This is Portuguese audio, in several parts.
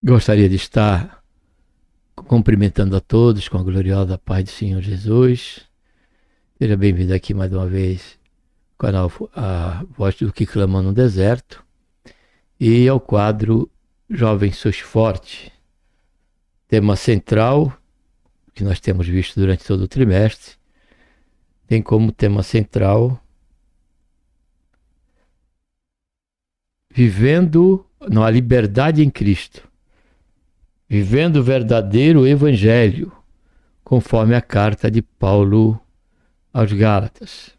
Gostaria de estar cumprimentando a todos com a gloriosa paz do Senhor Jesus. Seja bem-vindo aqui mais uma vez ao canal A Voz do que Clama no Deserto e ao quadro Jovem Sois Forte. Tema central que nós temos visto durante todo o trimestre tem como tema central vivendo na liberdade em Cristo. Vivendo o verdadeiro evangelho, conforme a carta de Paulo aos Gálatas.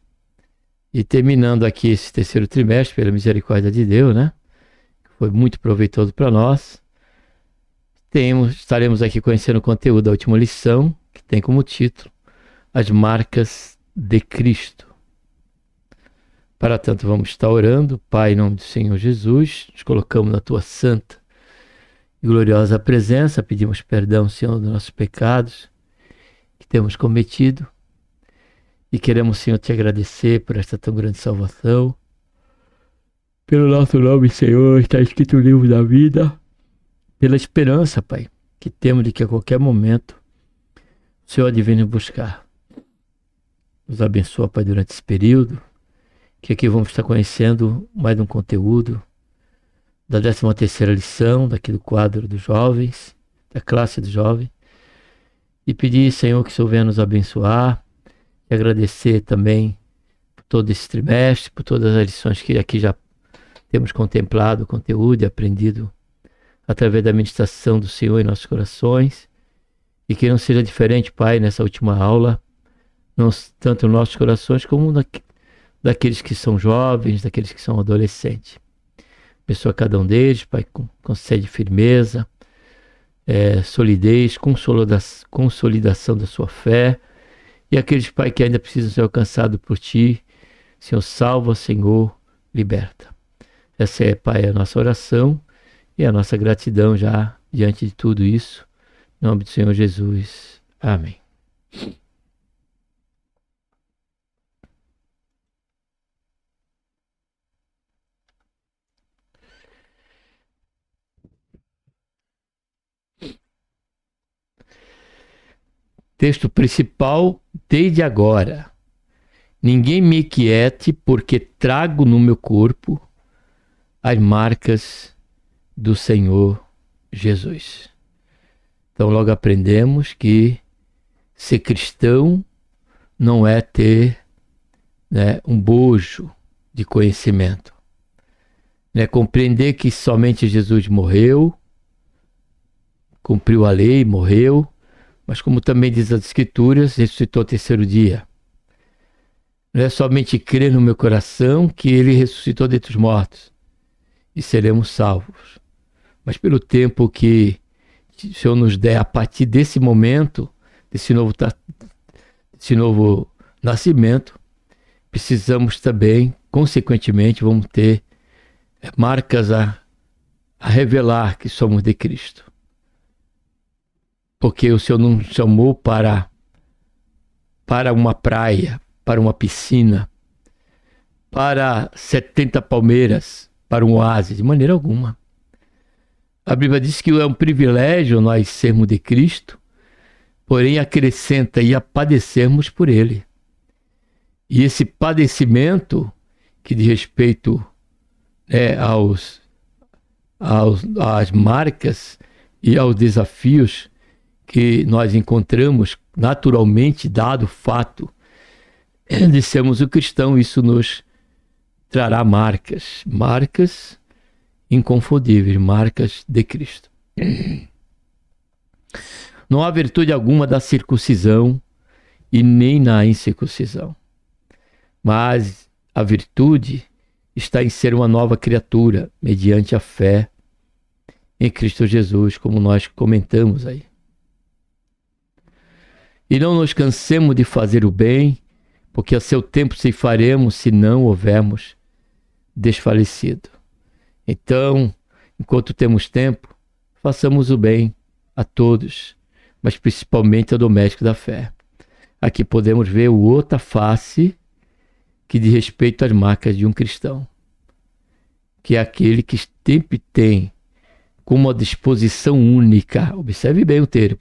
E terminando aqui esse terceiro trimestre, pela misericórdia de Deus, né? Foi muito proveitoso para nós. Estaremos aqui conhecendo o conteúdo da última lição, que tem como título As Marcas de Cristo. Para tanto, vamos estar orando. Pai, em nome do Senhor Jesus, nos colocamos na Tua santa e gloriosa presença, pedimos perdão, Senhor, dos nossos pecados que temos cometido e queremos, Senhor, te agradecer por esta tão grande salvação. Pelo nosso nome, Senhor, está escrito no livro da vida, pela esperança, Pai, que temos de que a qualquer momento o Senhor há de vir nos buscar. Nos abençoa, Pai, durante esse período, que aqui vamos estar conhecendo mais um conteúdo da 13ª lição, daqui do quadro dos jovens, da classe dos jovens, e pedir, Senhor, que o Senhor venha nos abençoar, e agradecer também por todo esse trimestre, por todas as lições que aqui já temos contemplado o conteúdo e aprendido através da meditação do Senhor em nossos corações, e que não seja diferente, Pai, nessa última aula, não tanto nos nossos corações como daqueles que são jovens, daqueles que são adolescentes. Abençoa cada um deles, Pai, concede firmeza, solidez, consolidação da sua fé. E aqueles, Pai, que ainda precisam ser alcançados por Ti, Senhor, salva, Senhor, liberta. Essa é, Pai, a nossa oração e a nossa gratidão já diante de tudo isso. Em nome do Senhor Jesus. Amém. Texto principal, desde agora. Ninguém me inquiete, porque trago no meu corpo as marcas do Senhor Jesus. Então logo aprendemos que ser cristão não é ter, um bojo de conhecimento. Compreender que somente Jesus morreu, cumpriu a lei, morreu, mas como também diz as Escrituras, ressuscitou ao terceiro dia. Não é somente crer no meu coração que ele ressuscitou dentre os mortos e seremos salvos. Mas pelo tempo que o Senhor nos der a partir desse momento, desse novo nascimento, precisamos também, consequentemente, vamos ter marcas a revelar que somos de Cristo. Porque o Senhor não nos chamou para uma praia, para uma piscina, para 70 palmeiras, para um oásis, de maneira alguma. A Bíblia diz que é um privilégio nós sermos de Cristo, porém acrescenta e a padecermos por Ele. E esse padecimento, que diz respeito às marcas e aos desafios que nós encontramos naturalmente, dado o fato de sermos o cristão, isso nos trará marcas inconfundíveis, marcas de Cristo. Não há virtude alguma da circuncisão e nem na incircuncisão, mas a virtude está em ser uma nova criatura, mediante a fé em Cristo Jesus, como nós comentamos aí. E não nos cansemos de fazer o bem, porque a seu tempo ceifaremos se não houvermos desfalecido. Então, enquanto temos tempo, façamos o bem a todos, mas principalmente ao doméstico da fé. Aqui podemos ver o outra face que diz respeito às marcas de um cristão, que é aquele que sempre tem com uma disposição única. Observe bem o termo.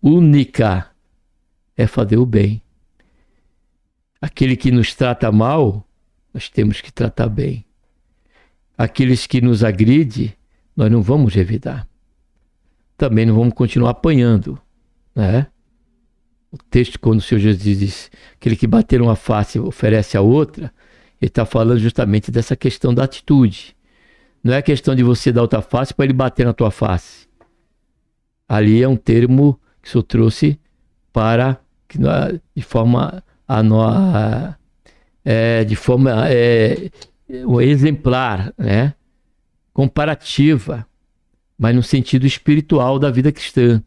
Única é fazer o bem. Aquele que nos trata mal, nós temos que tratar bem. Aqueles que nos agridem, nós não vamos revidar. Também não vamos continuar apanhando, né? O texto, quando o Senhor Jesus diz aquele que bater uma face oferece a outra, ele está falando justamente dessa questão da atitude. Não é a questão de você dar outra face para ele bater na tua face. Ali é um termo que o Senhor trouxe para que de forma exemplar, né? Comparativa, mas no sentido espiritual da vida cristã.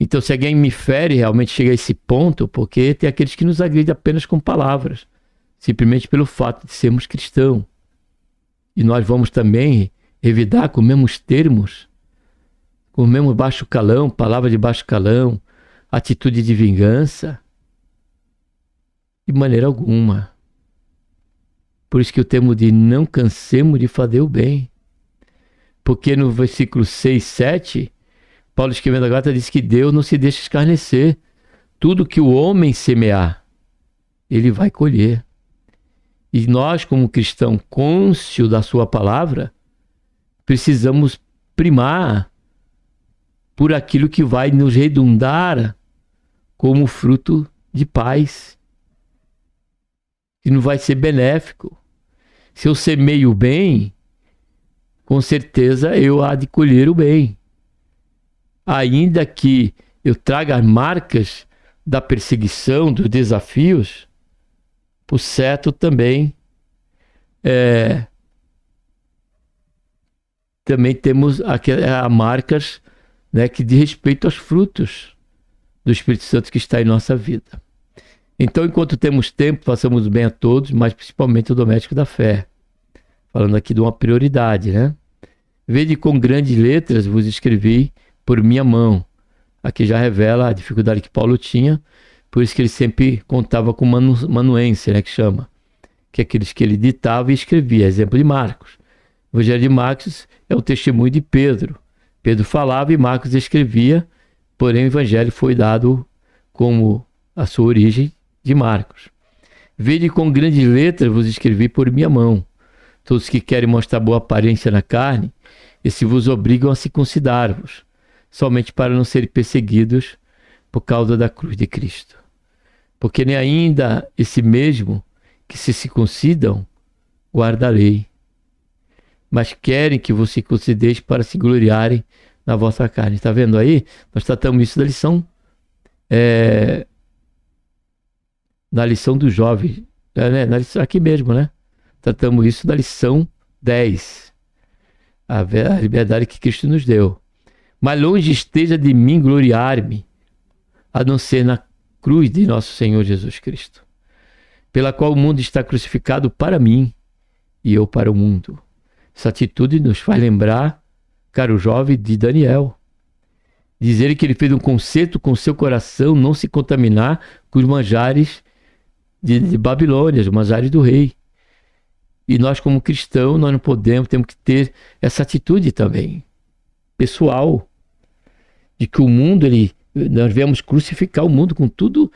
Então, se alguém me fere, realmente chega a esse ponto, porque tem aqueles que nos agridem apenas com palavras, simplesmente pelo fato de sermos cristãos. E nós vamos também revidar com os mesmos termos, com o mesmo baixo calão, palavra de baixo calão, atitude de vingança. De maneira alguma. Por isso que o termo de não cansemos de fazer o bem. Porque no versículo 6, 7, Paulo escrevendo a carta diz que Deus não se deixa escarnecer. Tudo que o homem semear, ele vai colher. E nós, como cristão cônscio da sua palavra, precisamos primar por aquilo que vai nos redundar como fruto de paz. Que não vai ser benéfico. Se eu semeio o bem, com certeza eu há de colher o bem. Ainda que eu traga as marcas da perseguição, dos desafios, por certo também temos marcas, né, que diz respeito aos frutos do Espírito Santo que está em nossa vida. Então, enquanto temos tempo, façamos bem a todos, mas principalmente o doméstico da fé. Falando aqui de uma prioridade, né? Vede com grandes letras vos escrevi por minha mão. Aqui já revela a dificuldade que Paulo tinha, por isso que ele sempre contava com manuense, né, que chama. Que é aqueles que ele ditava e escrevia. Exemplo de Marcos. O Evangelho de Marcos é o testemunho de Pedro. Pedro falava e Marcos escrevia, porém o Evangelho foi dado como a sua origem de Marcos. Vede com grandes letras vos escrevi por minha mão. Todos que querem mostrar boa aparência na carne, esses vos obrigam a circuncidar-vos, somente para não serem perseguidos por causa da cruz de Cristo. Porque nem ainda esse mesmo que se circuncidam guarda a lei, mas querem que vos circuncideis para se gloriarem na vossa carne. Está vendo aí? Nós tratamos isso da lição na lição do jovem, né? Aqui mesmo, né? Tratamos isso da lição 10. A liberdade que Cristo nos deu. Mas longe esteja de mim gloriar-me, a não ser na cruz de nosso Senhor Jesus Cristo, pela qual o mundo está crucificado para mim e eu para o mundo. Essa atitude nos faz lembrar, caro jovem, de Daniel. Dizer que ele fez um concerto com seu coração não se contaminar com os manjares de Babilônia, os manjares do rei. E nós, como cristãos, nós não podemos, temos que ter essa atitude também, pessoal, de que o mundo, nós devemos crucificar o mundo com tudo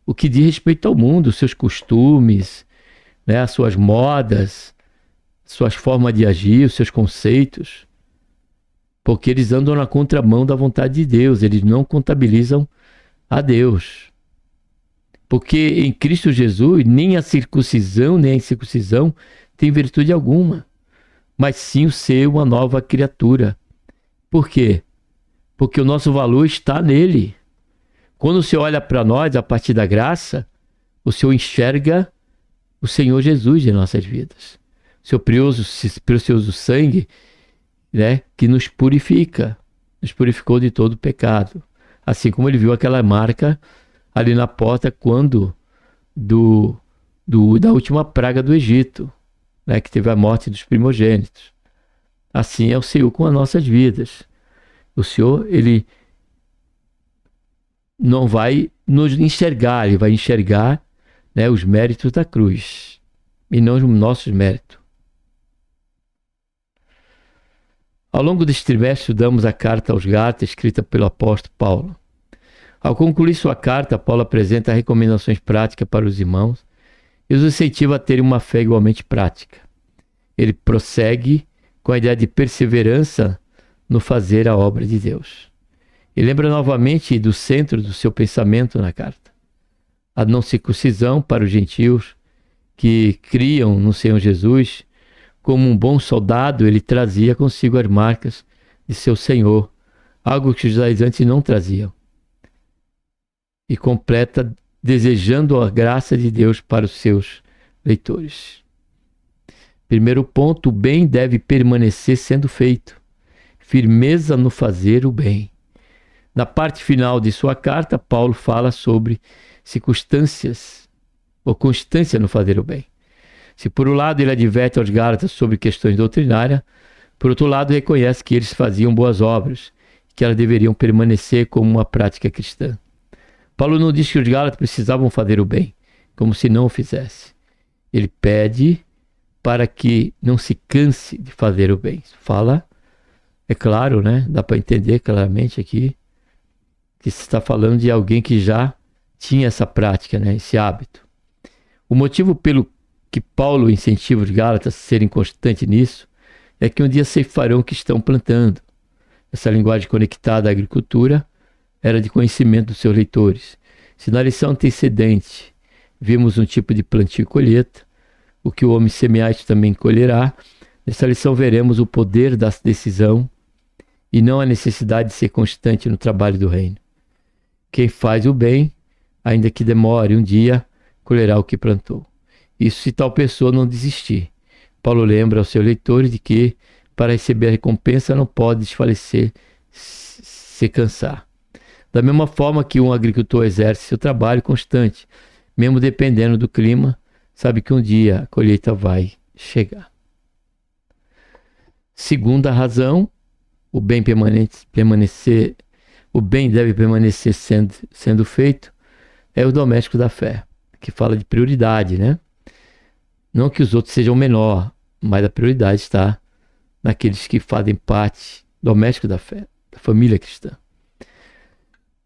o que diz respeito ao mundo, os seus costumes, né, as suas modas, suas formas de agir, os seus conceitos, porque eles andam na contramão da vontade de Deus, eles não contabilizam a Deus. Porque em Cristo Jesus, nem a circuncisão, nem a incircuncisão tem virtude alguma, mas sim o ser uma nova criatura. Por quê? Porque o nosso valor está nele. Quando o Senhor olha para nós, a partir da graça, o Senhor enxerga o Senhor Jesus em nossas vidas. O seu precioso sangue, né, que nos purifica, nos purificou de todo o pecado. Assim como ele viu aquela marca ali na porta quando da última praga do Egito, né, que teve a morte dos primogênitos. Assim é o Senhor com as nossas vidas. O Senhor, ele não vai nos enxergar, ele vai enxergar, né, os méritos da cruz e não os nossos méritos. Ao longo deste trimestre, estudamos a carta aos Gálatas, escrita pelo apóstolo Paulo. Ao concluir sua carta, Paulo apresenta recomendações práticas para os irmãos e os incentiva a terem uma fé igualmente prática. Ele prossegue com a ideia de perseverança no fazer a obra de Deus. E lembra novamente do centro do seu pensamento na carta: a não circuncisão para os gentios que criam no Senhor Jesus. Como um bom soldado, ele trazia consigo as marcas de seu Senhor, algo que os judaizantes não traziam. E completa desejando a graça de Deus para os seus leitores. Primeiro ponto: o bem deve permanecer sendo feito. Firmeza no fazer o bem. Na parte final de sua carta, Paulo fala sobre circunstâncias ou constância no fazer o bem. Se por um lado ele adverte aos Gálatas sobre questões doutrinárias, por outro lado reconhece que eles faziam boas obras, que elas deveriam permanecer como uma prática cristã. Paulo não diz que os Gálatas precisavam fazer o bem, como se não o fizesse. Ele pede para que não se canse de fazer o bem. Fala, é claro, né? Dá para entender claramente aqui que se está falando de alguém que já tinha essa prática, né? Esse hábito. O motivo pelo que Paulo incentiva os Gálatas a serem constantes nisso é que um dia ceifarão o que estão plantando. Essa linguagem conectada à agricultura era de conhecimento dos seus leitores. Se na lição antecedente vimos um tipo de plantio e colheita, o que o homem semeante também colherá, nessa lição veremos o poder da decisão e não a necessidade de ser constante no trabalho do reino. Quem faz o bem, ainda que demore um dia, colherá o que plantou. Isso se tal pessoa não desistir. Paulo lembra aos seus leitores de que, para receber a recompensa, não pode desfalecer, se cansar. Da mesma forma que um agricultor exerce seu trabalho constante, mesmo dependendo do clima, sabe que um dia a colheita vai chegar. Segunda razão, o bem deve permanecer sendo feito, é o doméstico da fé, que fala de prioridade, né? Não que os outros sejam menor, mas a prioridade está naqueles que fazem parte doméstico da fé, da família cristã.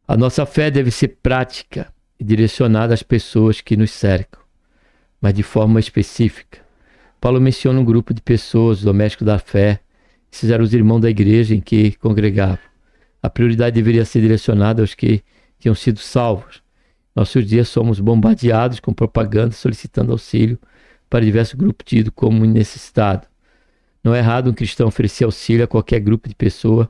A nossa fé deve ser prática e direcionada às pessoas que nos cercam, mas de forma específica. Paulo menciona um grupo de pessoas domésticos da fé, esses eram os irmãos da igreja em que congregavam. A prioridade deveria ser direcionada aos que tinham sido salvos. Nossos dias somos bombardeados com propaganda solicitando auxílio para diversos grupos tidos como necessitado. Não é errado um cristão oferecer auxílio a qualquer grupo de pessoa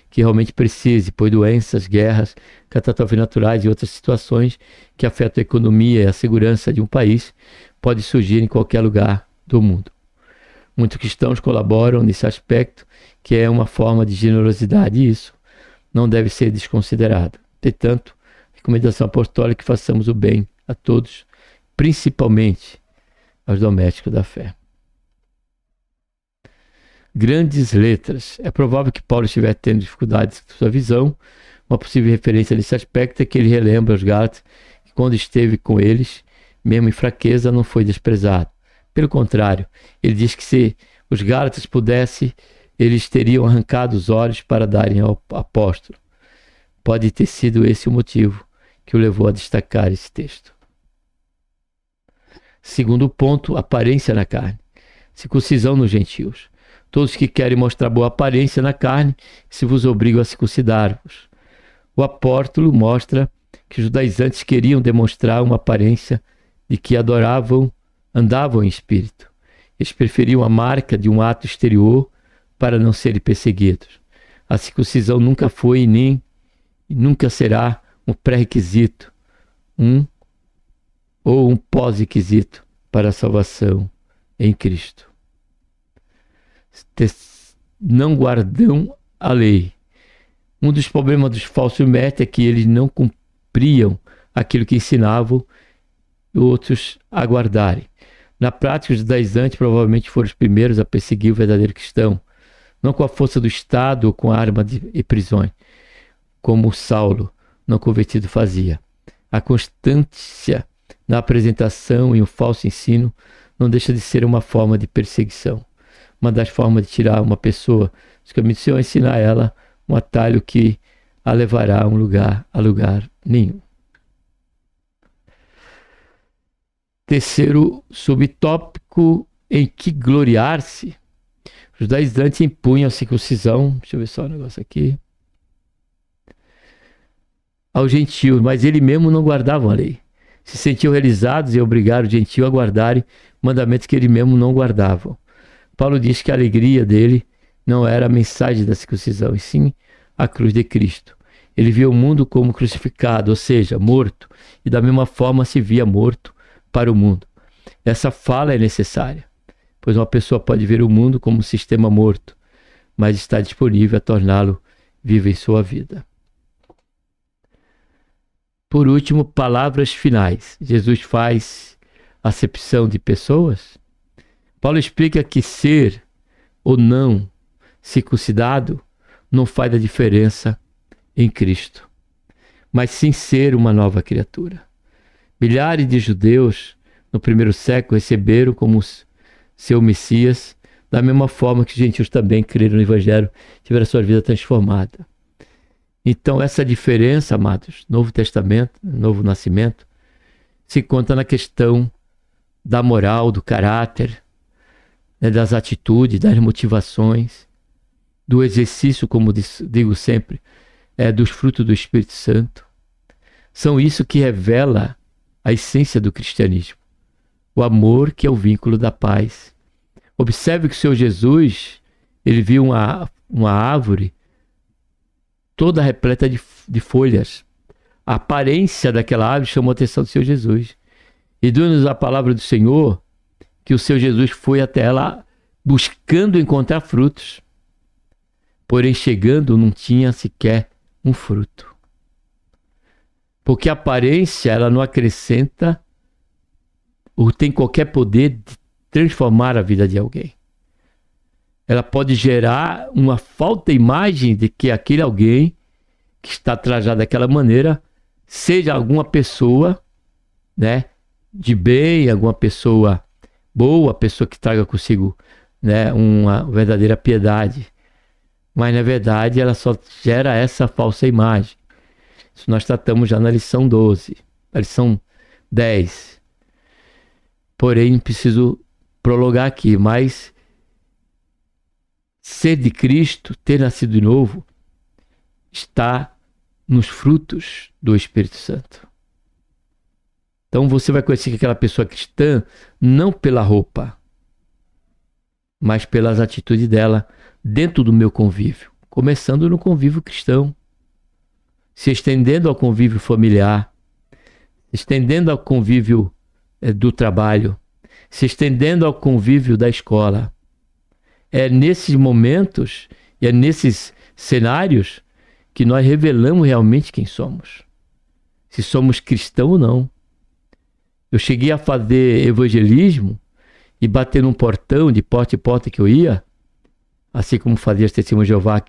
que realmente precise, pois doenças, guerras, catástrofes naturais e outras situações que afetam a economia e a segurança de um país podem surgir em qualquer lugar do mundo. Muitos cristãos colaboram nesse aspecto, que é uma forma de generosidade, e isso não deve ser desconsiderado. Portanto, a recomendação apostólica é que façamos o bem a todos, principalmente aos domésticos da fé. Grandes letras. É provável que Paulo estivesse tendo dificuldades com sua visão. Uma possível referência nesse aspecto é que ele relembra aos Gálatas que quando esteve com eles, mesmo em fraqueza, não foi desprezado. Pelo contrário, ele diz que se os Gálatas pudessem, eles teriam arrancado os olhos para darem ao apóstolo. Pode ter sido esse o motivo que o levou a destacar esse texto. Segundo ponto, aparência na carne. Circuncisão nos gentios. Todos que querem mostrar boa aparência na carne, se vos obrigam a circuncidar-vos. O apóstolo mostra que os judaizantes queriam demonstrar uma aparência de que andavam em espírito. Eles preferiam a marca de um ato exterior para não serem perseguidos. A circuncisão nunca foi e nunca será um pré-requisito, ou um pós-requisito para a salvação em Cristo. Não guardam a lei. Um dos problemas dos falsos mestres é que eles não cumpriam aquilo que ensinavam outros a guardarem. Na prática, os judaizantes provavelmente foram os primeiros a perseguir o verdadeiro cristão, não com a força do Estado ou com a arma e prisões, como Saulo, não convertido, fazia. A constância na apresentação e o falso ensino não deixa de ser uma forma de perseguição. Uma das formas de tirar uma pessoa os caminhos do Senhor, ensinar ela um atalho que a levará a lugar nenhum. Terceiro subtópico, em que gloriar-se. Os judaizantes antes impunham a circuncisão, deixa eu ver só o negócio aqui, aos gentios, mas ele mesmo não guardava a lei. Se sentiam realizados e obrigaram o gentio a guardarem mandamentos que ele mesmo não guardava. Paulo diz que a alegria dele não era a mensagem da circuncisão, e sim a cruz de Cristo. Ele via o mundo como crucificado, ou seja, morto, e da mesma forma se via morto para o mundo. Essa fala é necessária, pois uma pessoa pode ver o mundo como um sistema morto, mas está disponível a torná-lo vivo em sua vida. Por último, palavras finais. Jesus faz acepção de pessoas. Paulo explica que ser ou não circuncidado não faz a diferença em Cristo, mas sim ser uma nova criatura. Milhares de judeus no primeiro século receberam como seu Messias, da mesma forma que os gentios também creram no Evangelho, tiveram sua vida transformada. Então essa diferença, amados, Novo Testamento, Novo Nascimento, se conta na questão da moral, do caráter, né, das atitudes, das motivações, do exercício, como digo sempre, dos frutos do Espírito Santo. São isso que revela a essência do cristianismo. O amor, que é o vínculo da paz. Observe que o Senhor Jesus, ele viu uma árvore toda repleta de folhas. A aparência daquela árvore chamou a atenção do Senhor Jesus. E deu-nos a palavra do Senhor que o Senhor Jesus foi até ela buscando encontrar frutos. Porém, chegando, não tinha sequer um fruto. Porque a aparência, ela não acrescenta ou tem qualquer poder de transformar a vida de alguém. Ela pode gerar uma falta de imagem de que aquele alguém que está trajado daquela maneira seja alguma pessoa, né, de bem, alguma pessoa boa, pessoa que traga consigo, né, uma verdadeira piedade. Mas na verdade ela só gera essa falsa imagem. Isso nós tratamos já na lição 12, na lição 10. Porém, preciso prolongar aqui, mas ser de Cristo, ter nascido de novo, está nos frutos do Espírito Santo. Então você vai conhecer aquela pessoa cristã não pela roupa, mas pelas atitudes dela dentro do meu convívio. Começando no convívio cristão, se estendendo ao convívio familiar, estendendo ao convívio do trabalho, se estendendo ao convívio da escola. É nesses momentos e é nesses cenários que nós revelamos realmente quem somos. Se somos cristãos ou não. Eu cheguei a fazer evangelismo e bater num portão, de porta em porta que eu ia, assim como fazia as testemunhas de Jeová,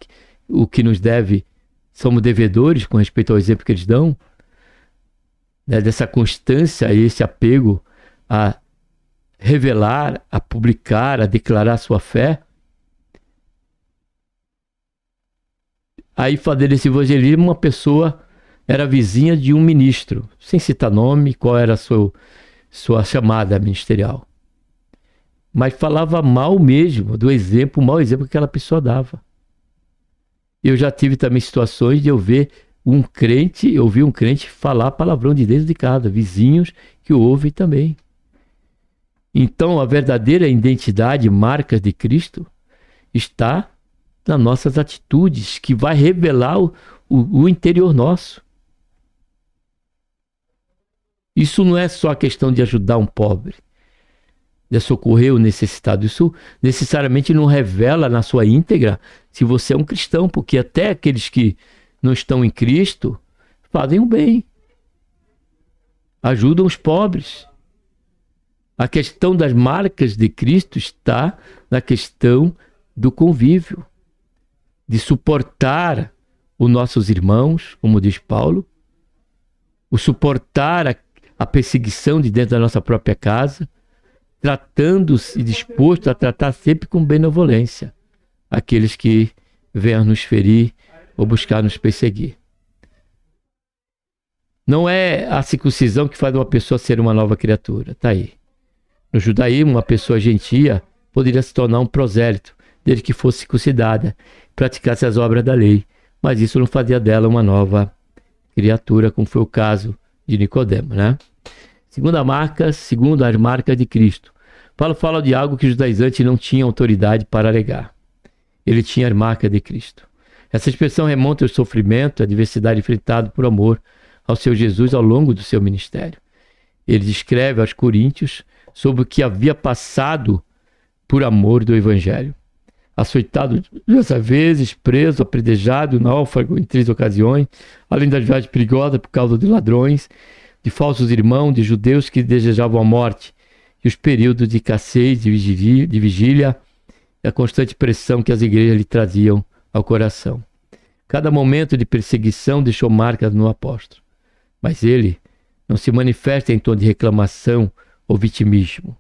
o que nos deve, somos devedores com respeito ao exemplo que eles dão, né, dessa constância e esse apego a revelar, a publicar, a declarar sua fé. Aí, fazendo esse evangelismo, uma pessoa era vizinha de um ministro, sem citar nome, qual era a sua chamada ministerial. Mas falava mal mesmo do exemplo, o mau exemplo que aquela pessoa dava. Eu já tive também situações de eu ouvir um crente falar palavrão de dentro de casa, vizinhos que o ouvem também. Então, a verdadeira identidade, marcas de Cristo, está nas nossas atitudes, que vai revelar o interior nosso. Isso não é só a questão de ajudar um pobre, de socorrer o necessitado. Isso necessariamente não revela na sua íntegra se você é um cristão, porque até aqueles que não estão em Cristo fazem o bem, ajudam os pobres. A questão das marcas de Cristo está na questão do convívio, de suportar os nossos irmãos, como diz Paulo, o suportar a perseguição de dentro da nossa própria casa, tratando-se e disposto a tratar sempre com benevolência aqueles que venha nos ferir ou buscar nos perseguir. Não é a circuncisão que faz uma pessoa ser uma nova criatura. Está aí. No judaísmo, uma pessoa gentia poderia se tornar um prosélito, desde que fosse circuncidada, praticasse as obras da lei. Mas isso não fazia dela uma nova criatura, como foi o caso de Nicodemo, né? Segundo as marcas de Cristo. Paulo fala de algo que os judaizantes não tinham autoridade para alegar. Ele tinha as marcas de Cristo. Essa expressão remonta ao sofrimento, à adversidade enfrentada por amor ao seu Jesus ao longo do seu ministério. Ele descreve aos coríntios sobre o que havia passado por amor do Evangelho. Açoitado diversas vezes, preso, apredejado, náufrago em 3 ocasiões, além das viagens perigosas por causa de ladrões, de falsos irmãos, de judeus que desejavam a morte, e os períodos de escassez, de vigília, e a constante pressão que as igrejas lhe traziam ao coração. Cada momento de perseguição deixou marcas no apóstolo. Mas ele não se manifesta em tom de reclamação ou vitimismo,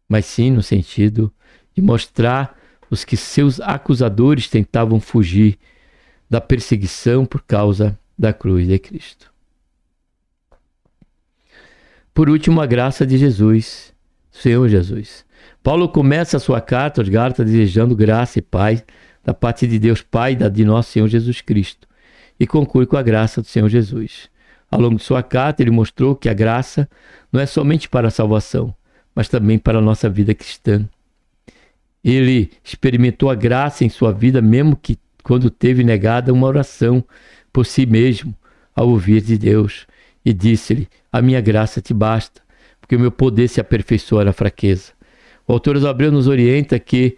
mas sim no sentido de mostrar os que seus acusadores tentavam fugir da perseguição por causa da cruz de Cristo. Por último, a graça de Jesus, Senhor Jesus. Paulo começa a sua carta aos Gálatas desejando graça e paz da parte de Deus Pai e de nosso Senhor Jesus Cristo, e conclui com a graça do Senhor Jesus. Ao longo de sua carta, ele mostrou que a graça não é somente para a salvação, mas também para a nossa vida cristã. Ele experimentou a graça em sua vida, mesmo que quando teve negada uma oração por si mesmo, ao ouvir de Deus, e disse-lhe: a minha graça te basta, porque o meu poder se aperfeiçoa na fraqueza. O autor dos Hebreus nos orienta que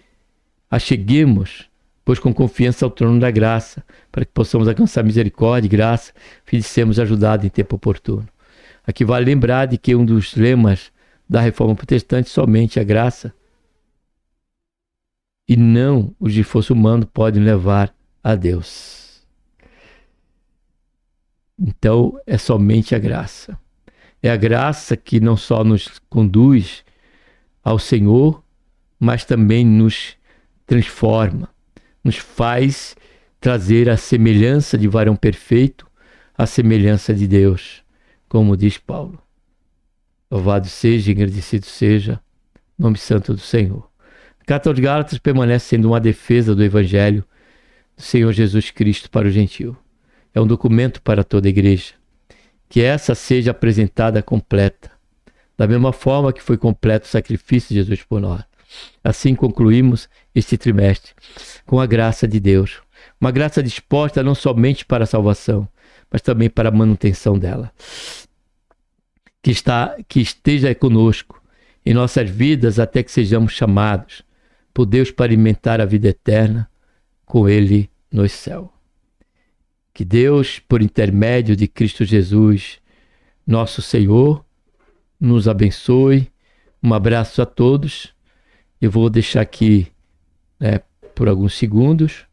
acheguemos, pois com confiança ao trono da graça, para que possamos alcançar misericórdia e graça, fim de sermos ajudados em tempo oportuno. Aqui vale lembrar de que um dos lemas da Reforma Protestante, somente a graça e não os de esforço humano podem levar a Deus. Então é somente a graça. É a graça que não só nos conduz ao Senhor, mas também nos transforma, nos faz trazer a semelhança de varão perfeito, a semelhança de Deus, como diz Paulo. Louvado seja, engrandecido seja o nome santo do Senhor. A carta aos Gálatas permanece sendo uma defesa do Evangelho do Senhor Jesus Cristo para o gentio. É um documento para toda a igreja. Que essa seja apresentada completa, da mesma forma que foi completo o sacrifício de Jesus por nós. Assim concluímos este trimestre com a graça de Deus. Uma graça disposta não somente para a salvação, mas também para a manutenção dela. Que esteja conosco em nossas vidas até que sejamos chamados por Deus para alimentar a vida eterna com Ele no céu. Que Deus, por intermédio de Cristo Jesus, nosso Senhor, nos abençoe. Um abraço a todos. Eu vou deixar aqui, por alguns segundos,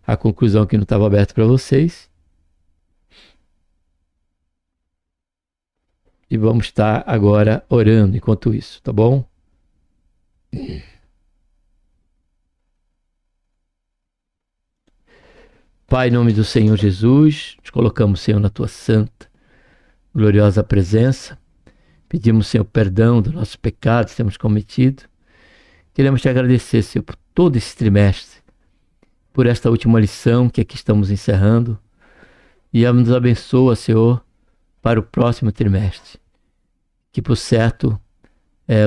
a conclusão que não estava aberta para vocês. E vamos estar agora orando enquanto isso, tá bom? Pai, em nome do Senhor Jesus, te colocamos, Senhor, na tua santa, gloriosa presença. Pedimos, Senhor, perdão dos nossos pecados que temos cometido. Queremos te agradecer, Senhor, por todo esse trimestre, por esta última lição que aqui estamos encerrando. E nos abençoa, Senhor, para o próximo trimestre. Que, por certo,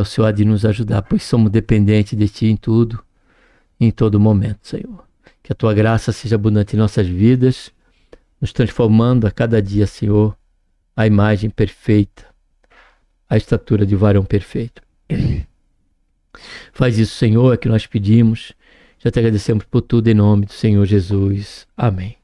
o Senhor há de nos ajudar, pois somos dependentes de Ti em tudo, em todo momento, Senhor. Que a Tua graça seja abundante em nossas vidas, nos transformando a cada dia, Senhor, a imagem perfeita, a estatura de varão perfeito. Faz isso, Senhor, é que nós pedimos. Já te agradecemos por tudo em nome do Senhor Jesus. Amém.